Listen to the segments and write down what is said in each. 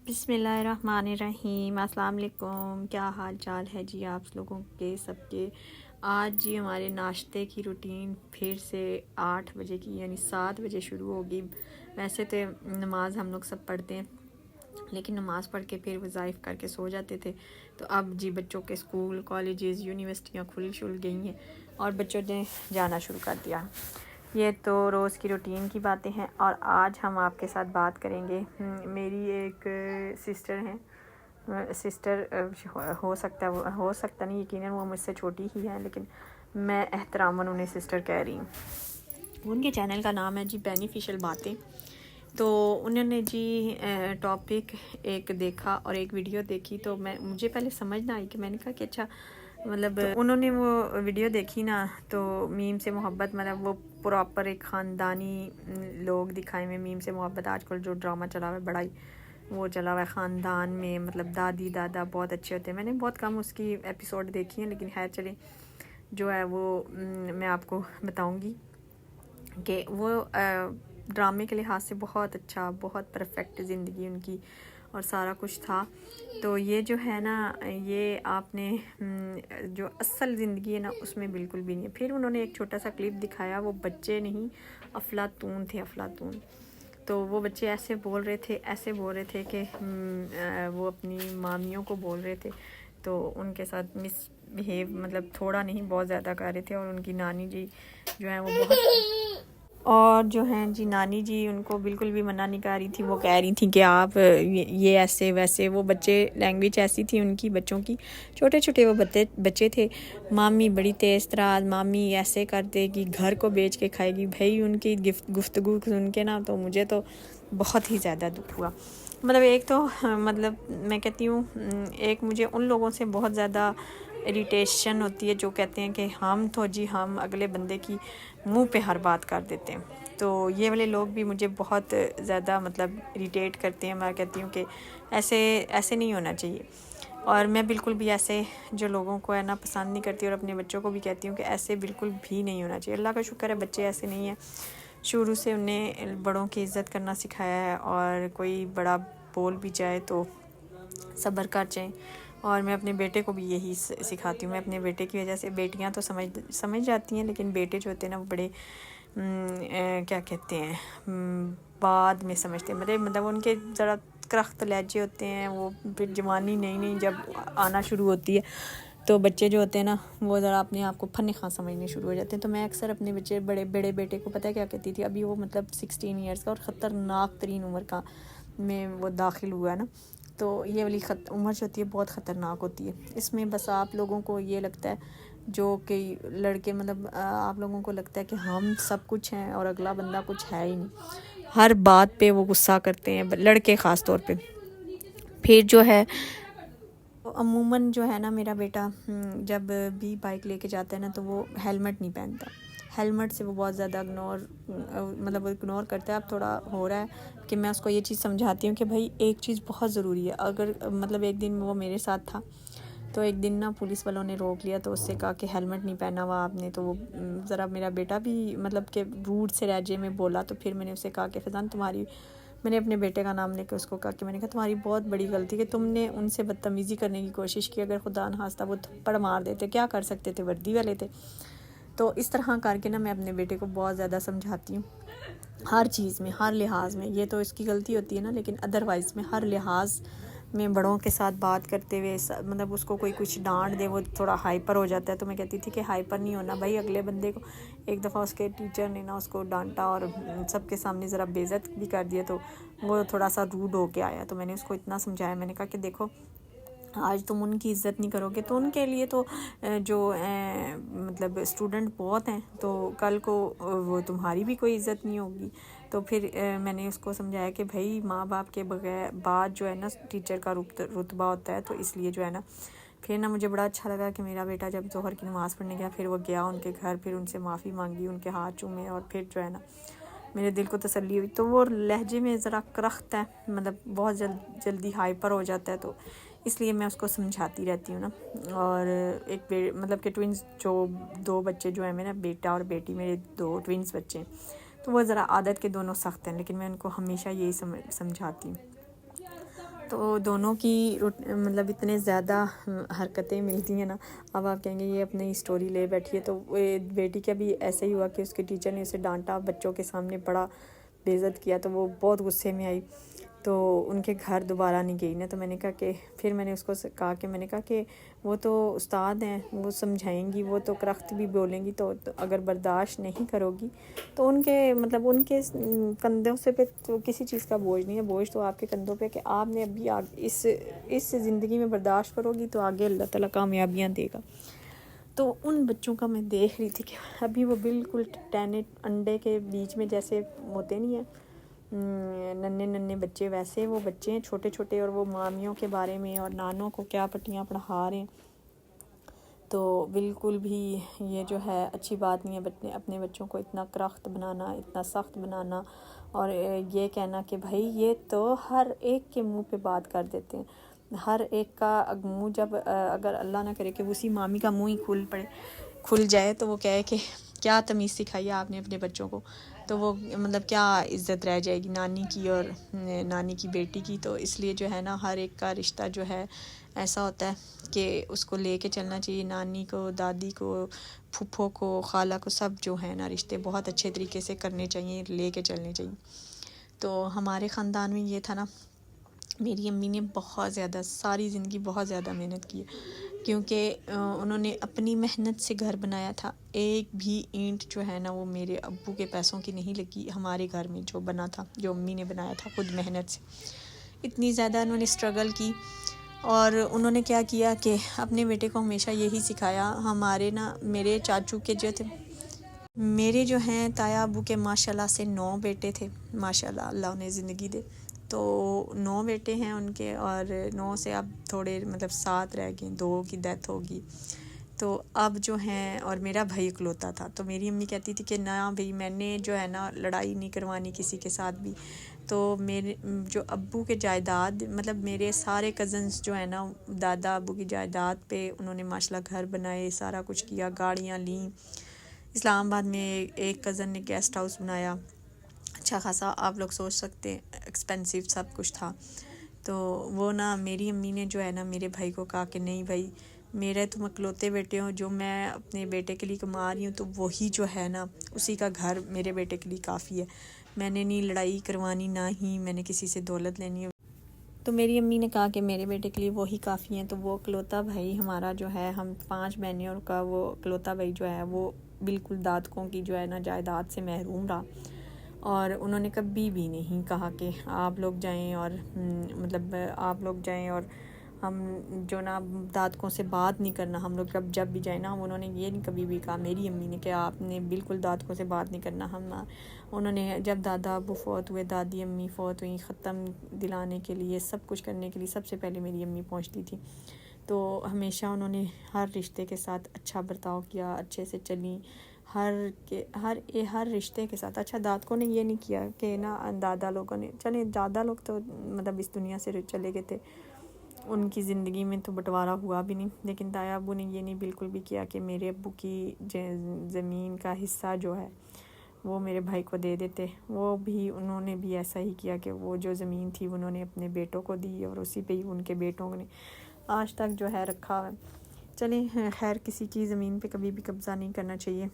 بسم اللہ الرحمن الرحیم۔ السلام علیکم، کیا حال چال ہے جی آپ لوگوں کے سب کے۔ آج جی ہمارے ناشتے کی روٹین پھر سے 8 بجے کی یعنی 7 بجے شروع ہوگی۔ ویسے تو نماز ہم لوگ سب پڑھتے ہیں لیکن نماز پڑھ کے پھر وظائف کر کے سو جاتے تھے، تو اب جی بچوں کے اسکول کالجز یونیورسٹیاں کھل گئی ہیں اور بچوں نے جانا شروع کر دیا۔ یہ تو روز کی روٹین کی باتیں ہیں، اور آج ہم آپ کے ساتھ بات کریں گے۔ میری ایک سسٹر ہیں، سسٹر ہو سکتا نہیں، یقیناً وہ مجھ سے چھوٹی ہی ہے، لیکن میں احتراماً انہیں سسٹر کہہ رہی ہوں۔ ان کے چینل کا نام ہے جی بینیفیشل باتیں۔ تو انہوں نے جی ٹاپک ایک دیکھا اور ایک ویڈیو دیکھی، تو مجھے پہلے سمجھ نہ آئی کہ میں نے کہا کہ اچھا مطلب انہوں نے وہ ویڈیو دیکھی نا، تو میم سے محبت، مطلب وہ پراپر ایک خاندانی لوگ دکھائے ہوئے، میم سے محبت آج کل جو ڈرامہ چلا ہوا ہے بڑا ہی وہ چلا ہوا ہے خاندان میں، مطلب دادی دادا بہت اچھے ہوتے ہیں۔ میں نے بہت کم اس کی ایپیسوڈ دیکھی ہیں، لیکن خیر چلیں جو ہے وہ میں آپ کو بتاؤں گی کہ وہ ڈرامے کے لحاظ سے بہت اچھا، بہت پرفیکٹ زندگی ان کی اور سارا کچھ تھا۔ تو یہ جو ہے نا، یہ آپ نے جو اصل زندگی ہے نا اس میں بالکل بھی نہیں ہے۔ پھر انہوں نے ایک چھوٹا سا کلپ دکھایا، وہ بچے نہیں افلاطون تھے، افلاطون۔ تو وہ بچے ایسے بول رہے تھے کہ وہ اپنی مامیوں کو بول رہے تھے، تو ان کے ساتھ مس بہیو مطلب تھوڑا نہیں بہت زیادہ کر رہے تھے، اور ان کی نانی جی جو ہیں وہ بہت اور جو ہیں جی نانی جی ان کو بالکل بھی منع نہیں کر رہی تھی۔ وہ کہہ رہی تھیں کہ آپ یہ ایسے ویسے، وہ بچے لینگویج ایسی تھی ان کی، بچوں کی چھوٹے چھوٹے وہ بچے تھے، مامی بڑی تیز تراز، مامی ایسے کر دے گی، گھر کو بیچ کے کھائے گی۔ بھائی ان کی گفتگو سن کے نا تو مجھے تو بہت ہی زیادہ دکھ ہوا۔ مطلب ایک تو مطلب میں کہتی ہوں، ایک مجھے ان لوگوں سے بہت زیادہ اریٹیشن ہوتی ہے جو کہتے ہیں کہ ہم تو جی ہم اگلے بندے کی منہ پہ ہر بات کر دیتے ہیں۔ تو یہ والے لوگ بھی مجھے بہت زیادہ مطلب اریٹیٹ کرتے ہیں۔ میں کہتی ہوں کہ ایسے نہیں ہونا چاہیے، اور میں بالکل بھی ایسے جو لوگوں کو ہے نا پسند نہیں کرتی، اور اپنے بچوں کو بھی کہتی ہوں کہ ایسے بالکل بھی نہیں ہونا چاہیے۔ اللہ کا شکر ہے بچے ایسے نہیں ہیں، شروع سے انہیں بڑوں کی عزت کرنا سکھایا ہے، اور کوئی بڑا بول بھی جائے تو صبر کر جائیں۔ اور میں اپنے بیٹے کو بھی یہی سکھاتی ہوں۔ میں اپنے بیٹے کی وجہ سے، بیٹیاں تو سمجھ جاتی ہیں، لیکن بیٹے جو ہوتے ہیں نا وہ بڑے کیا کہتے ہیں بعد میں سمجھتے ہیں، مطلب ان کے ذرا کرخت لہجے ہوتے ہیں، وہ پھر جوانی نئی جب آنا شروع ہوتی ہے تو بچے جو ہوتے ہیں نا وہ ذرا اپنے آپ کو فن خاں سمجھنے شروع ہو جاتے ہیں۔ تو میں اکثر اپنے بڑے بیٹے کو پتہ ہے کیا کہتی تھی، ابھی وہ مطلب 16 ایئرس کا اور خطرناک ترین عمر کا میں وہ داخل ہوا ہے نا، تو یہ والی عمر جو ہوتی ہے بہت خطرناک ہوتی ہے۔ اس میں بس آپ لوگوں کو یہ لگتا ہے، جو کہ لڑکے مطلب آپ لوگوں کو لگتا ہے کہ ہم سب کچھ ہیں اور اگلا بندہ کچھ ہے ہی نہیں، ہر بات پہ وہ غصہ کرتے ہیں، لڑکے خاص طور پہ۔ پھر جو ہے عموماً جو ہے نا میرا بیٹا جب بھی بائک لے کے جاتا ہے نا تو وہ ہیلمٹ نہیں پہنتا، ہیلمٹ سے وہ بہت زیادہ اگنور کرتا ہے۔ اب تھوڑا ہو رہا ہے کہ میں اس کو یہ چیز سمجھاتی ہوں کہ بھائی ایک چیز بہت ضروری ہے، اگر مطلب ایک دن وہ میرے ساتھ تھا تو ایک دن نا پولیس والوں نے روک لیا، تو اس سے کہا کہ ہیلمٹ نہیں پہنا ہوا آپ نے، تو وہ ذرا میرا بیٹا بھی مطلب کہ روڈ سے لہجے میں بولا، تو پھر میں نے اسے کہا کہ فضان میں نے اپنے بیٹے کا نام لے کے اس کو کہا کہ میں نے کہا تمہاری بہت بڑی غلطی کہ تم نے ان سے بدتمیزی کرنے کی کوشش کی، اگر خدا نخواستہ وہ تھپڑ مار دیتے کیا کر سکتے تھے، وردی والے تھے۔ تو اس طرح کر کے نا میں اپنے بیٹے کو بہت زیادہ سمجھاتی ہوں، ہر چیز میں، ہر لحاظ میں۔ یہ تو اس کی غلطی ہوتی ہے نا، لیکن ادروائز میں ہر لحاظ میں بڑوں کے ساتھ بات کرتے ہوئے مطلب اس کو کوئی کچھ ڈانٹ دے وہ تھوڑا ہائپر ہو جاتا ہے، تو میں کہتی تھی کہ ہائپر نہیں ہونا بھائی۔ اگلے بندے کو ایک دفعہ اس کے ٹیچر نے نا اس کو ڈانٹا اور سب کے سامنے ذرا بے عزت بھی کر دیا، تو وہ تھوڑا سا روڈ ہو کے آیا۔ تو میں نے اس کو اتنا سمجھایا، میں نے کہا کہ دیکھو آج تم ان کی عزت نہیں کرو گے تو ان کے لیے تو جو مطلب اسٹوڈنٹ بہت ہیں، تو کل کو وہ تمہاری بھی کوئی عزت نہیں ہوگی۔ تو پھر میں نے اس کو سمجھایا کہ بھائی ماں باپ کے بغیر بعد جو ہے نا ٹیچر کا رتبہ ہوتا ہے، تو اس لیے جو ہے نا پھر نا مجھے بڑا اچھا لگا کہ میرا بیٹا جب ظہر کی نماز پڑھنے گیا، پھر وہ گیا ان کے گھر، پھر ان سے معافی مانگی، ان کے ہاتھ چومے، اور پھر جو ہے نا میرے دل کو تسلی ہوئی۔ تو وہ لہجے میں ذرا کرخت ہے، مطلب بہت جلدی ہائپر ہو جاتا ہے، تو اس لیے میں اس کو سمجھاتی رہتی ہوں نا۔ اور ایک مطلب کہ ٹوئنز جو 2 بچے جو ہیں میرا بیٹا اور بیٹی، میرے 2 ٹوئنز بچے ہیں، تو وہ ذرا عادت کے دونوں سخت ہیں، لیکن میں ان کو ہمیشہ یہی سمجھاتی ہوں۔ تو دونوں کی مطلب اتنے زیادہ حرکتیں ملتی ہیں نا. اب آپ کہیں گے یہ اپنی اسٹوری لے بیٹھی ہے. تو بیٹی کا بھی ایسا ہی ہوا کہ اس کے ٹیچر نے اسے ڈانٹا, بچوں کے سامنے بڑا بے عزت کیا, تو وہ بہت غصے میں آئی, تو ان کے گھر دوبارہ نہیں گئی نا. تو میں نے کہا کہ پھر میں نے اس کو کہا کہ میں نے کہا کہ وہ تو استاد ہیں, وہ سمجھائیں گی, وہ تو کرخت بھی بولیں گی, تو اگر برداشت نہیں کرو گی تو ان کے مطلب ان کے کندھوں سے پہ تو کسی چیز کا بوجھ نہیں ہے. بوجھ تو آپ کے کندھوں پہ کہ آپ نے ابھی اس زندگی میں برداشت کرو گی تو آگے اللہ تعالیٰ کامیابیاں دے گا. تو ان بچوں کا میں دیکھ رہی تھی کہ ابھی وہ بالکل انڈے کے بیچ میں جیسے ہوتے نہیں ہیں ننھے بچے, ویسے وہ بچے ہیں چھوٹے چھوٹے, اور وہ مامیوں کے بارے میں اور نانوں کو کیا پٹیاں پڑھا رہے ہیں. تو بالکل بھی یہ جو ہے اچھی بات نہیں ہے اپنے بچوں کو اتنا کرخت بنانا, اتنا سخت بنانا, اور یہ کہنا کہ بھائی یہ تو ہر ایک کے منہ پہ بات کر دیتے ہیں. ہر ایک کا منہ جب اگر اللہ نہ کرے کہ اسی مامی کا منہ ہی کھل جائے تو وہ کہے کہ کیا تمیز سکھائی ہے آپ نے اپنے بچوں کو, تو وہ مطلب کیا عزت رہ جائے گی نانی کی اور نانی کی بیٹی کی. تو اس لیے جو ہے نا ہر ایک کا رشتہ جو ہے ایسا ہوتا ہے کہ اس کو لے کے چلنا چاہیے. نانی کو, دادی کو, پھپھو کو, خالہ کو, سب جو ہے نا رشتے بہت اچھے طریقے سے کرنے چاہیے, لے کے چلنے چاہیے. تو ہمارے خاندان میں یہ تھا نا, میری امی نے بہت زیادہ ساری زندگی بہت زیادہ محنت کی, کیونکہ انہوں نے اپنی محنت سے گھر بنایا تھا. ایک بھی اینٹ جو ہے نا وہ میرے ابو کے پیسوں کی نہیں لگی. ہمارے گھر میں جو بنا تھا, جو امی نے بنایا تھا خود محنت سے, اتنی زیادہ انہوں نے اسٹرگل کی. اور انہوں نے کیا کیا کہ اپنے بیٹے کو ہمیشہ یہی سکھایا. ہمارے نا میرے چاچو کے جو تھے, میرے جو ہیں تایا ابو کے ماشاء اللہ سے 9 بیٹے تھے, ماشاء اللہ اللہ انہیں زندگی دے. تو 9 بیٹے ہیں ان کے, اور 9 سے اب تھوڑے مطلب 7 رہ گئے, 2 کی ڈیتھ ہوگی. تو اب جو ہیں, اور میرا بھائی اکلوتا تھا. تو میری امی کہتی تھی کہ نہ بھئی میں نے جو ہے نا لڑائی نہیں کروانی کسی کے ساتھ بھی. تو میرے جو ابو کے جائیداد مطلب میرے سارے کزنس جو ہیں نا دادا ابو کی جائیداد پہ انہوں نے ماشاء اللہ گھر بنائے, سارا کچھ کیا, گاڑیاں لیں. اسلام آباد میں ایک کزن نے گیسٹ ہاؤس بنایا اچھا خاصا, آپ لوگ سوچ سکتے ہیں ایکسپینسو سب کچھ تھا. تو وہ نا میری امی نے جو ہے نا میرے بھائی کو کہا کہ نہیں بھائی میرے تم اکلوتے بیٹے ہوں, جو میں اپنے بیٹے کے لیے کما رہی ہوں تو وہی جو ہے نا اسی کا گھر میرے بیٹے کے لیے کافی ہے. میں نے نہیں لڑائی کروانی, نہ ہی میں نے کسی سے دولت لینی ہے. تو میری امی نے کہا کہ میرے بیٹے کے لیے وہی کافی ہیں. تو وہ اکلوتا بھائی ہمارا جو ہے, ہم 5 بہنوں کا وہ اکلوتا بھائی جو ہے وہ بالکل دادکوں کی جو ہے نا جائیداد سے محروم رہا. اور انہوں نے کبھی بھی نہیں کہا کہ آپ لوگ جائیں اور مطلب آپ لوگ جائیں اور ہم جو نا دادکوں سے بات نہیں کرنا. ہم لوگ جب بھی جائیں نا, انہوں نے یہ نہیں کبھی بھی کہا میری امی نے کہ آپ نے بالکل دادکوں سے بات نہیں کرنا. انہوں نے جب دادا ابو فوت ہوئے, دادی امی فوت ہوئیں, ختم دلانے کے لیے سب کچھ کرنے کے لیے سب سے پہلے میری امی پہنچتی تھی. تو ہمیشہ انہوں نے ہر رشتے کے ساتھ اچھا برتاؤ کیا, اچھے سے چلیں ہر رشتے کے ساتھ. اچھا دادکوں نے یہ نہیں کیا کہ نا دادا لوگوں نے, چلیں دادا لوگ تو مطلب اس دنیا سے چلے گئے تھے, ان کی زندگی میں تو بٹوارا ہوا بھی نہیں. لیکن تایا ابو نے یہ نہیں بالکل بھی کیا کہ میرے ابو کی زمین کا حصہ جو ہے وہ میرے بھائی کو دے دیتے. وہ بھی انہوں نے بھی ایسا ہی کیا کہ وہ جو زمین تھی انہوں نے اپنے بیٹوں کو دی, اور اسی پہ ہی ان کے بیٹوں نے آج تک جو ہے رکھا ہے. چلیں خیر, کسی کی زمین پہ کبھی بھی قبضہ نہیں کرنا چاہیے,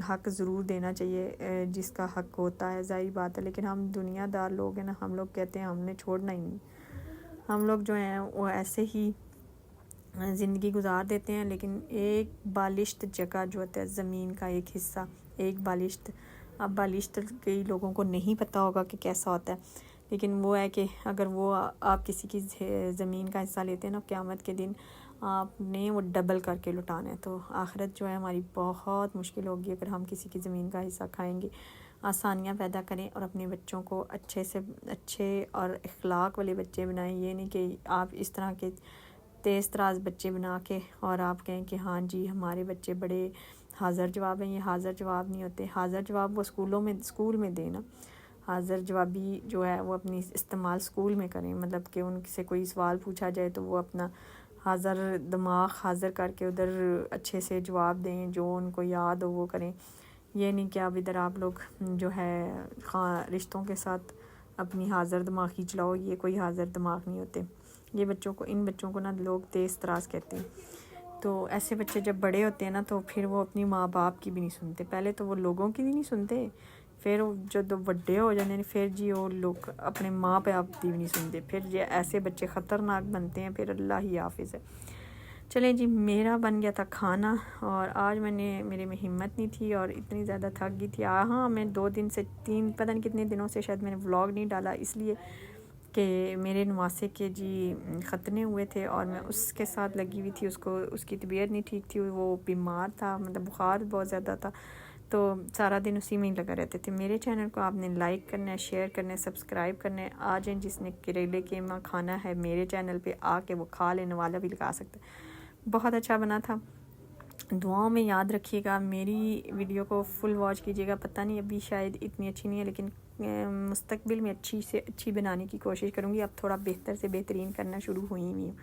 حق ضرور دینا چاہیے جس کا حق ہوتا ہے, ظاہر بات ہے. لیکن ہم دنیا دار لوگ ہیں نا, ہم لوگ کہتے ہیں ہم نے چھوڑنا ہی نہیں. ہم لوگ جو ہیں وہ ایسے ہی زندگی گزار دیتے ہیں. لیکن ایک بالشت جگہ جو ہوتا ہے, زمین کا ایک حصہ, ایک بالشت, اب بالشت کئی لوگوں کو نہیں پتہ ہوگا کہ کیسا ہوتا ہے, لیکن وہ ہے کہ اگر وہ آپ کسی کی زمین کا حصہ لیتے ہیں نا, قیامت کے دن آپ نے وہ ڈبل کر کے لٹانا ہے. تو آخرت جو ہے ہماری بہت مشکل ہوگی اگر ہم کسی کی زمین کا حصہ کھائیں گے. آسانیاں پیدا کریں اور اپنے بچوں کو اچھے اور اخلاق والے بچے بنائیں. یہ نہیں کہ آپ اس طرح کے تیز تراز بچے بنا کے اور آپ کہیں کہ ہاں جی ہمارے بچے بڑے حاضر جواب ہیں. یہ حاضر جواب نہیں ہوتے. حاضر جواب وہ اسکول میں دیں نا. حاضر جوابی جو ہے وہ اپنی استعمال اسکول میں کریں, مطلب کہ ان سے کوئی سوال پوچھا جائے تو وہ اپنا حاضر دماغ حاضر کر کے ادھر اچھے سے جواب دیں, جو ان کو یاد ہو وہ کریں. یہ نہیں کہ اب ادھر آپ لوگ جو ہے رشتوں کے ساتھ اپنی حاضر دماغی چلاؤ، یہ کوئی حاضر دماغ نہیں ہوتے. یہ بچوں کو، ان بچوں کو نا لوگ تیز تراز کہتے ہیں. تو ایسے بچے جب بڑے ہوتے ہیں نا تو پھر وہ اپنی ماں باپ کی بھی نہیں سنتے. پہلے تو وہ لوگوں کی بھی نہیں سنتے، پھر جب بڑے ہو جاتے ہیں پھر جی وہ لوگ اپنے ماں باپ کی بھی نہیں سنتے. پھر یہ ایسے بچے خطرناک بنتے ہیں، پھر اللہ ہی حافظ ہے. چلیں جی، میرا بن گیا تھا کھانا، اور آج میرے میں ہمت نہیں تھی اور اتنی زیادہ تھک گئی تھی. ہاں میں 2 دن سے 3 پتہ نہیں کتنے دنوں سے شاید میں نے ولاگ نہیں ڈالا، اس لیے کہ میرے نواسے کے جی ختنے ہوئے تھے اور میں اس کے ساتھ لگی ہوئی تھی. اس کی طبیعت نہیں ٹھیک تھی، وہ بیمار تھا، مطلب بخار بہت زیادہ تھا، تو سارا دن اسی میں ہی لگا رہتے تھے. میرے چینل کو آپ نے لائک کرنا ہے، شیئر کرنا ہے، سبسکرائب کرنا ہے. آ جائیں، جس نے کریلے قیمہ کھانا ہے میرے چینل پہ آ کے وہ کھا لینے والا بھی لگا سکتا ہے. بہت اچھا بنا تھا. دعاؤں میں یاد رکھیے گا، میری ویڈیو کو فل واچ کیجیے گا. پتہ نہیں ابھی شاید اتنی اچھی نہیں ہے، لیکن مستقبل میں اچھی سے اچھی بنانے کی کوشش کروں گی. اب تھوڑا بہتر سے بہترین کرنا شروع ہوئی ہوئی ہوں.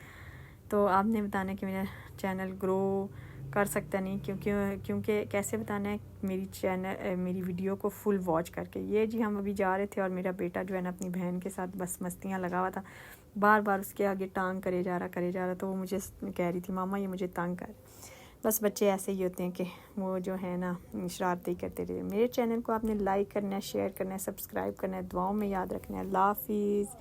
تو آپ نے بتانا کہ میرا چینل گرو کر سکتا نہیں، کیونکہ کیسے بتانا ہے میری ویڈیو کو فل واچ کر کے. یہ جی ہم ابھی جا رہے تھے اور میرا بیٹا جو ہے نا اپنی بہن کے ساتھ بس مستیاں لگا ہوا تھا، بار بار اس کے آگے ٹانگ کرے جا رہا. تو وہ مجھے کہہ رہی تھی ماما یہ مجھے تانگ کر. بس بچے ایسے ہی ہوتے ہیں کہ وہ جو ہے نا شرارتیں کرتے رہے. میرے چینل کو آپ نے لائک کرنا ہے، شیئر کرنا ہے، سبسکرائب کرنا ہے. دعاؤں میں یاد رکھنا ہے. اللہ حافظ.